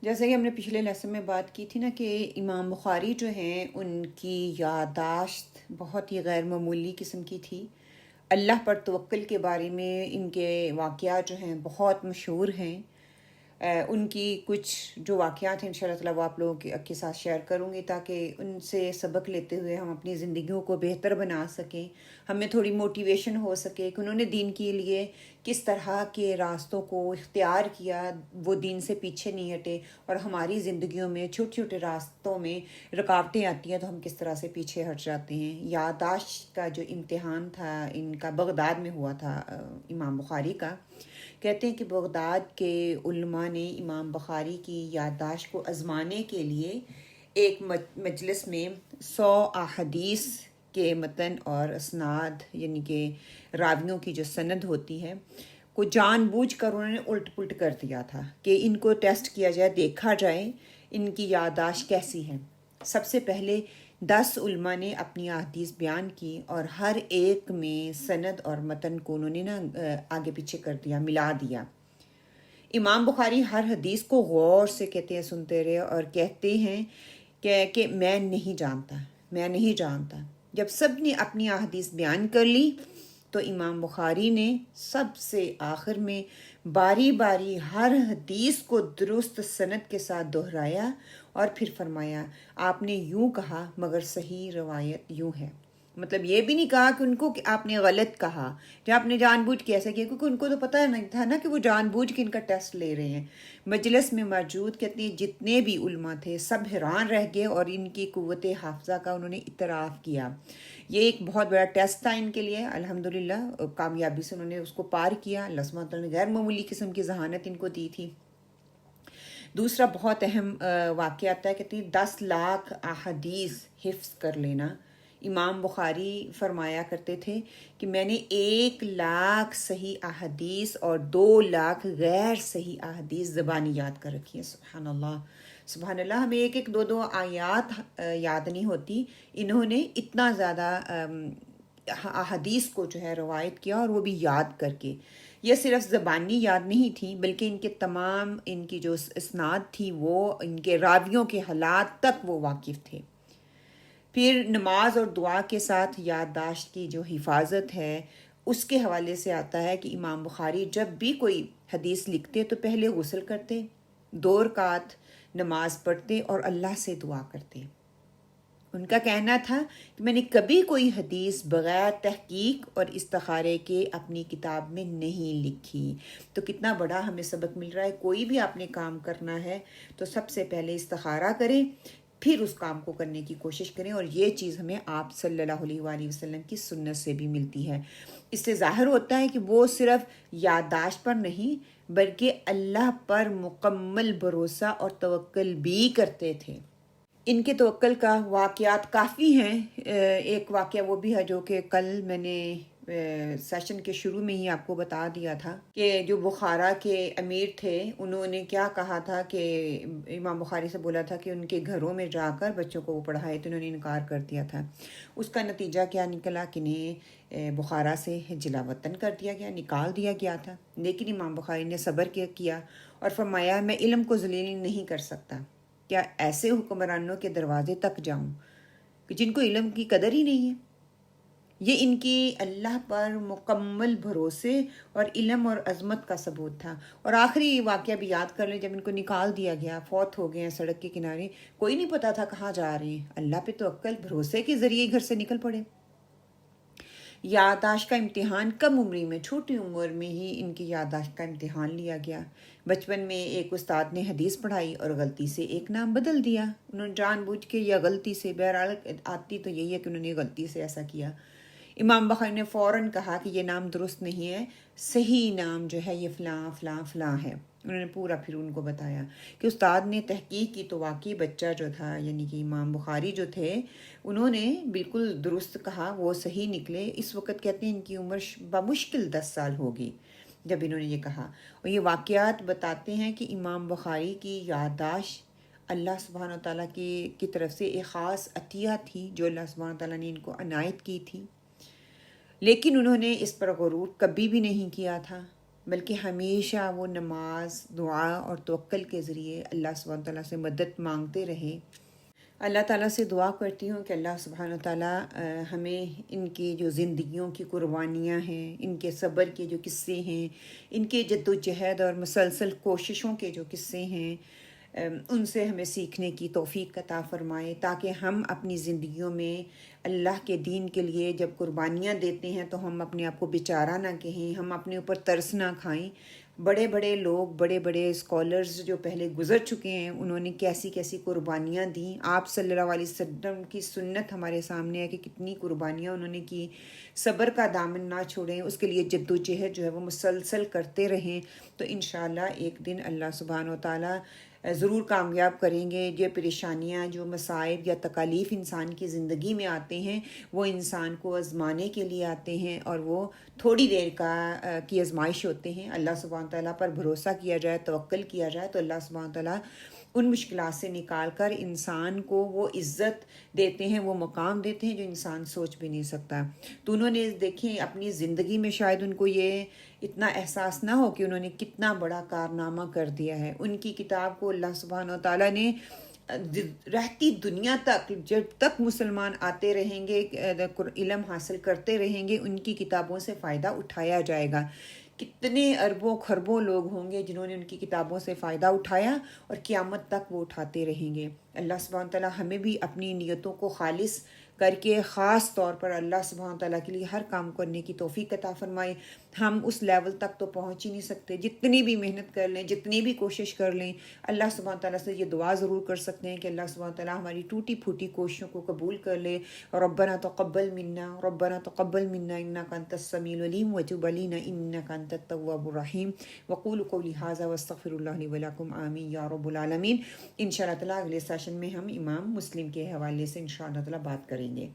جیسے کہ ہم نے پچھلے لیسن میں بات کی تھی نا کہ امام بخاری جو ہیں ان کی یادداشت بہت ہی غیر معمولی قسم کی تھی۔ اللہ پر توکل کے بارے میں ان کے واقعات جو ہیں بہت مشہور ہیں۔ ان کی کچھ جو واقعات ہیں انشاءاللہ تعالیٰ وہ آپ لوگوں کے ساتھ شیئر کروں گی تاکہ ان سے سبق لیتے ہوئے ہم اپنی زندگیوں کو بہتر بنا سکیں، ہمیں تھوڑی موٹیویشن ہو سکے کہ انہوں نے دین کے لیے کس طرح کے راستوں کو اختیار کیا، وہ دین سے پیچھے نہیں ہٹے، اور ہماری زندگیوں میں چھوٹے چھوٹے راستوں میں رکاوٹیں آتی ہیں تو ہم کس طرح سے پیچھے ہٹ جاتے ہیں۔ یادداشت کا جو امتحان تھا ان کا بغداد میں ہوا تھا امام بخاری کا۔ کہتے ہیں کہ بغداد کے علماء نے امام بخاری کی یادداشت کو آزمانے کے لیے ایک مجلس میں 100 احادیث کے متن اور اسناد یعنی کہ راویوں کی جو سند ہوتی ہے کو جان بوجھ کر انہوں نے الٹ پلٹ کر دیا تھا کہ ان کو ٹیسٹ کیا جائے، دیکھا جائے ان کی یادداشت کیسی ہے۔ سب سے پہلے 10 علماء نے اپنی احادیث بیان کی اور ہر ایک میں سند اور متن کو انہوں نے آگے پیچھے کر دیا، ملا دیا۔ امام بخاری ہر حدیث کو غور سے کہتے ہیں، سنتے رہے اور کہتے ہیں کہ میں نہیں جانتا۔ جب سب نے اپنی احادیث بیان کر لی تو امام بخاری نے سب سے آخر میں باری باری ہر حدیث کو درست سند کے ساتھ دہرایا اور پھر فرمایا، آپ نے یوں کہا مگر صحیح روایت یوں ہے۔ مطلب یہ بھی نہیں کہا کہ ان کو کہ آپ نے غلط کہا یا آپ نے جان بوجھ کے ایسا کیا، کیونکہ ان کو تو پتہ نہیں تھا نا کہ وہ جان بوجھ کے ان کا ٹیسٹ لے رہے ہیں۔ مجلس میں موجود کہتے ہیں جتنے بھی علماء تھے سب حیران رہ گئے اور ان کی قوت حافظہ کا انہوں نے اعتراف کیا۔ یہ ایک بہت بڑا ٹیسٹ تھا ان کے لیے، الحمدللہ کامیابی سے انہوں نے اس کو پار کیا۔ اللہ سبحانہ وتعالیٰ نے غیر معمولی قسم کی ذہانت ان کو دی تھی۔ دوسرا بہت اہم واقعہ آتا ہے، کہتے ہیں 10 لاکھ احادیث حفظ کر لینا۔ امام بخاری فرمایا کرتے تھے کہ میں نے 1 لاکھ صحیح احادیث اور 2 لاکھ غیر صحیح احادیث زبانی یاد کر رکھی ہے۔ سبحان اللہ، سبحان اللہ، ہمیں ایک ایک 2 آیات یاد نہیں ہوتی، انہوں نے اتنا زیادہ احادیث کو جو ہے روایت کیا اور وہ بھی یاد کر کے۔ یہ صرف زبانی یاد نہیں تھی بلکہ ان کے تمام ان کی جو اسناد تھی وہ ان کے راویوں کے حالات تک وہ واقف تھے۔ پھر نماز اور دعا کے ساتھ یادداشت کی جو حفاظت ہے اس کے حوالے سے آتا ہے کہ امام بخاری جب بھی کوئی حدیث لکھتے تو پہلے غسل کرتے، 2 رکعت نماز پڑھتے اور اللہ سے دعا کرتے۔ ان کا کہنا تھا کہ میں نے کبھی کوئی حدیث بغیر تحقیق اور استخارے کے اپنی کتاب میں نہیں لکھی۔ تو کتنا بڑا ہمیں سبق مل رہا ہے، کوئی بھی آپ نے کام کرنا ہے تو سب سے پہلے استخارہ کریں، پھر اس کام کو کرنے کی کوشش کریں، اور یہ چیز ہمیں آپ صلی اللہ علیہ وآلہ وسلم کی سنت سے بھی ملتی ہے۔ اس سے ظاہر ہوتا ہے کہ وہ صرف یادداشت پر نہیں بلکہ اللہ پر مکمل بھروسہ اور توکل بھی کرتے تھے۔ ان کے توکل کا واقعات کافی ہیں۔ ایک واقعہ وہ بھی ہے جو کہ کل میں نے سیشن کے شروع میں ہی آپ کو بتا دیا تھا کہ جو بخارا کے امیر تھے انہوں نے کیا کہا تھا کہ امام بخاری سے بولا تھا کہ ان کے گھروں میں جا کر بچوں کو وہ پڑھائے، تو انہوں نے انکار کر دیا تھا۔ اس کا نتیجہ کیا نکلا کہ انہیں بخارا سے جلا وطن کر دیا گیا، نکال دیا گیا تھا۔ لیکن امام بخاری نے صبر کیا اور فرمایا میں علم کو ذلیل نہیں کر سکتا، کیا ایسے حکمرانوں کے دروازے تک جاؤں کہ جن کو علم کی قدر ہی نہیں ہے۔ یہ ان کی اللہ پر مکمل بھروسے اور علم اور عظمت کا ثبوت تھا۔ اور آخری واقعہ بھی یاد کر لیں، جب ان کو نکال دیا گیا، فوت ہو گئے ہیں سڑک کے کنارے، کوئی نہیں پتا تھا کہاں جا رہے ہیں، اللہ پہ توکل بھروسے کے ذریعے گھر سے نکل پڑے۔ یادداشت کا امتحان کم عمری میں، چھوٹی عمر میں ہی ان کی یادداشت کا امتحان لیا گیا۔ بچپن میں ایک استاد نے حدیث پڑھائی اور غلطی سے ایک نام بدل دیا، انہوں نے جان بوجھ کے یا غلطی سے، بہرحال آتی تو یہی ہے کہ انہوں نے غلطی سے ایسا کیا۔ امام بخاری نے فوراً کہا کہ یہ نام درست نہیں ہے، صحیح نام جو ہے یہ فلاں فلاں فلاں ہے۔ انہوں نے پورا پھر ان کو بتایا کہ استاد نے تحقیق کی تو واقعی بچہ جو تھا یعنی کہ امام بخاری جو تھے انہوں نے بالکل درست کہا، وہ صحیح نکلے۔ اس وقت کہتے ہیں ان کی عمر بمشکل 10 سال ہوگی جب انہوں نے یہ کہا۔ اور یہ واقعات بتاتے ہیں کہ امام بخاری کی یادداشت اللہ سبحانہ وتعالیٰ کی طرف سے ایک خاص عطیہ تھی جو اللہ سبحانہ وتعالیٰ نے ان کو عنایت کی تھی، لیکن انہوں نے اس پر غرور کبھی بھی نہیں کیا تھا۔ بلکہ ہمیشہ وہ نماز، دعا اور توکل کے ذریعے اللہ سبحانہ تعالیٰ سے مدد مانگتے رہیں۔ اللہ تعالیٰ سے دعا کرتی ہوں کہ اللہ سبحانہ تعالیٰ ہمیں ان کی جو زندگیوں کی قربانیاں ہیں، ان کے صبر کے جو قصے ہیں، ان کے جد و جہد اور مسلسل کوششوں کے جو قصے ہیں، ان سے ہمیں سیکھنے کی توفیق عطا فرمائے، تاکہ ہم اپنی زندگیوں میں اللہ کے دین کے لیے جب قربانیاں دیتے ہیں تو ہم اپنے آپ کو بیچارہ نہ کہیں، ہم اپنے اوپر ترس نہ کھائیں۔ بڑے بڑے لوگ، بڑے بڑے اسکالرز جو پہلے گزر چکے ہیں، انہوں نے کیسی کیسی قربانیاں دیں۔ آپ صلی اللہ علیہ وسلم کی سنت ہمارے سامنے ہے کہ کتنی قربانیاں انہوں نے کی۔ صبر کا دامن نہ چھوڑیں، اس کے لیے جد و جہد جو ہے وہ مسلسل کرتے رہیں، تو انشاءاللہ ایک دن اللہ سبحانہ و تعالیٰ ضرور کامیاب کریں گے۔ یہ پریشانیاں، جو مصائب یا تکالیف انسان کی زندگی میں آتے ہیں، وہ انسان کو آزمانے کے لیے آتے ہیں، اور وہ تھوڑی دیر کی آزمائش ہوتے ہیں۔ اللہ سبحانہ تعالیٰ پر بھروسہ کیا جائے، توکل کیا جائے، تو اللہ سبحانہ تعالیٰ ان مشکلات سے نکال کر انسان کو وہ عزت دیتے ہیں، وہ مقام دیتے ہیں جو انسان سوچ بھی نہیں سکتا۔ تو انہوں نے دیکھیں اپنی زندگی میں شاید ان کو یہ اتنا احساس نہ ہو کہ انہوں نے کتنا بڑا کارنامہ کر دیا ہے۔ ان کی کتاب کو اللہ سبحانہ و تعالیٰ نے رہتی دنیا تک، جب تک مسلمان آتے رہیں گے، علم حاصل کرتے رہیں گے، ان کی کتابوں سے فائدہ اٹھایا جائے گا۔ کتنے اربوں خربوں لوگ ہوں گے جنہوں نے ان کی کتابوں سے فائدہ اٹھایا، اور قیامت تک وہ اٹھاتے رہیں گے۔ اللہ سبحانہ تعالیٰ ہمیں بھی اپنی نیتوں کو خالص کر کے خاص طور پر اللہ سبحانہ تعالیٰ کے لیے ہر کام کرنے کی توفیق عطا فرمائے۔ ہم اس لیول تک تو پہنچ ہی نہیں سکتے، جتنی بھی محنت کر لیں، جتنی بھی کوشش کر لیں، اللہ سبحانہ تعالیٰ سے یہ دعا ضرور کر سکتے ہیں کہ اللہ سبحانہ تعالیٰ ہماری ٹوٹی پھوٹی کوششوں کو قبول کر لے۔ ربنا تقبل منا، ربنا تقبل منا انک انت السمیع العلیم وتب علینا انک انت التواب الرحیم۔ وقول قولی ھذا واستغفر اللہ لی ولکم، آمین یا رب العالمین۔ انشاءاللہ تعالیٰ اگلے سیشن میں ہم امام مسلم کے حوالے سے انشاءاللہ تعالیٰ بات کریں گے۔